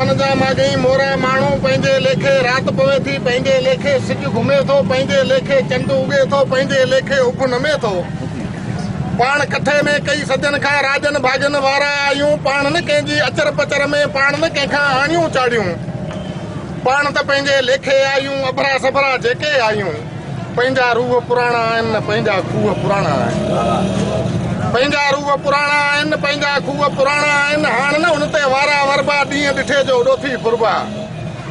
मागई मोरा माण्हू पंहिंजे लेखे रात पवे थी पंहिंजे लेखे सिज घुमे थो पंहिंजे लेखे चंड उगे थो पंहिंजे लेखे उभ नमे थो पाण कथे में कई सजन खां राजन भाजन वारा आहियूं पाण न कंहिंजी अचर पचर में पाण न कंहिंखां आणियूं चाढ़ियूं पाण त पंहिंजे लेखे आहियूं अबरा सबरा जेके आहियूं पंहिंजा रूह पुराणा आहिनि पंहिंजा खूह पुराणा आहिनि पंहिंजा रूह पुराणा आहिनि पंहिंजा खूह पुराणा आहिनि हाणे न हुन ते वारा वरबा ॾींहं ॾिठे जो ॾोथी फुरबा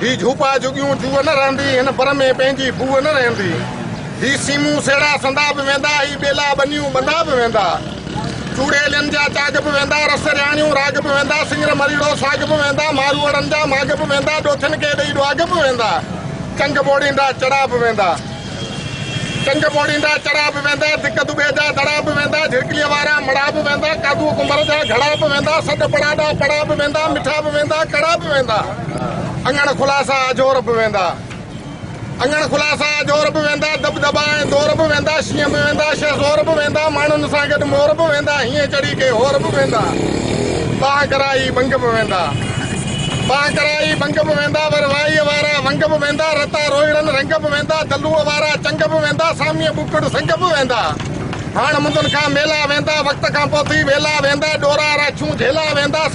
ही झूपा जुगियूं जूअ न रहंदी हिन पर में पंहिंजी बूअ न रहंदी ही सीमूं सेड़ा संदा बि वेंदा ही ॿेला बनियूं बंदा बि वेंदा चूड़ेलियुनि जा चाग बि वेंदा रस रियाणियूं राग बि वेंदा सिंगर मरीड़ो साग बि वेंदा मारूअड़नि जा माग बि वेंदा ॾोथियुनि खे ॾेई ॾुआग बि वेंदा चंग बोड़ींदा चढ़ा बि वेंदा चंग बोड़ींदा चढ़ा बि वेंदा दिक दुबे जा दड़ा बि वेंदा झिरकलीअ वारा मड़ा बि वेंदा कादू कुंभर जा घड़ा बि वेंदा सॾ पड़ाॾा पड़ा बि वेंदा मिठा बि वेंदा कड़ा बि वेंदा अंगण खुलासा जोर बि वेंदा अंगण खुलासा जोर बि वेंदा दब दबा ऐं दौर बि वेंदा शींहं बि वेंदा शहज़ोर बि वेंदा माण्हुनि सां गॾु मोर बि वेंदा हीअं चढ़ी के होर बि वेंदा बाह कराई बंग बि वेंदा बाह कराई बंग बि वेंदा वरवाईअ वारा वंग बि वेंदा रता रोहिड़नि रंग बि वेंदा दलूअ वारा चंग बि वेंदा सामीअ बुकड़ संग बि वेंदा हाणे मुंदुनि खां मेला वेंदा वक़्त खां पोइ वेला वेंदा ॾोरा राछूं झेला वेंदा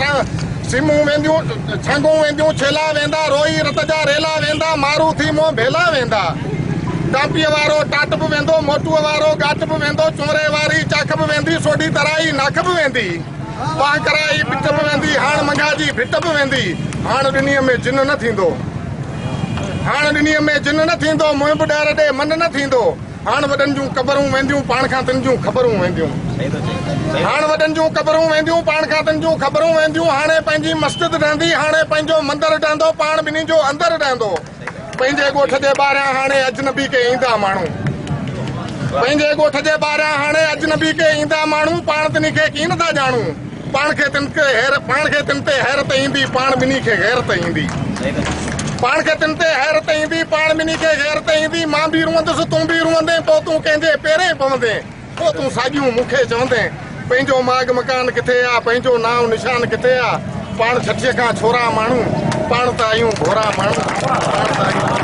सिमूं वेंदियूं छंगूं वेंदियूं छेला वेंदा रोई रत जा रेला वेंदा मारू थी मों भेला वेंदा टांपीअ वारो टाट बि वेंदो मोटूअ वारो गाट बि वेंदो चोरे वारी चाख बि वेंदी सोढी तराई नाख बि वेंदी बाह कराई पिट बि वेंदी हाणे मंगा जी भिट बि वेंदी हाणे ॾिनीअ में जिन न थींदो हाणे ॾिनीअ में जिन न थींदो मुंहुं बि ॾार ॾे मन न थींदो हाणे वॾनि जूं क़बरूं वेंदियूं पाण खां तिन जूं ख़बरूं वेंदियूं हाणे वॾनि जूं क़बरूं वेंदियूं पाण खां तिन जूं ख़बरूं वेंदियूं हाणे पंहिंजी मस्जिद रहंदी हाणे पंहिंजो मंदरु ठहंदो पाण ॿिन्ही जो अंदरु ठहंदो पंहिंजे ॻोठ जे ॿाहिरां हाणे अजनबी के ईंदा माण्हू पंहिंजे ॻोठ जे ॿाहिरां हाणे अजनबी के ईंदा माण्हू पाण तिनी खे कीअं नथा ॼाणूं पाण खे तिन ते हैरत ईंदी पाण ॿिन्ही खे गैरत ईंदी पाण खे तिन ते हैरत ईंदी पाण ॿिन्ही खे गैरत ईंदी मां बि रुअंदुसि तूं बि रुअंदे पोइ तूं कंहिंजे पेरे पवंदे पोइ तूं साॻियूं मूंखे चवंदे पंहिंजो माग मकान किथे आहे पंहिंजो नाव निशान किथे आहे पाण छठीअ खां छोरा माण्हू पाण त आहियूं घोरा माण्हू पाण त आहियूं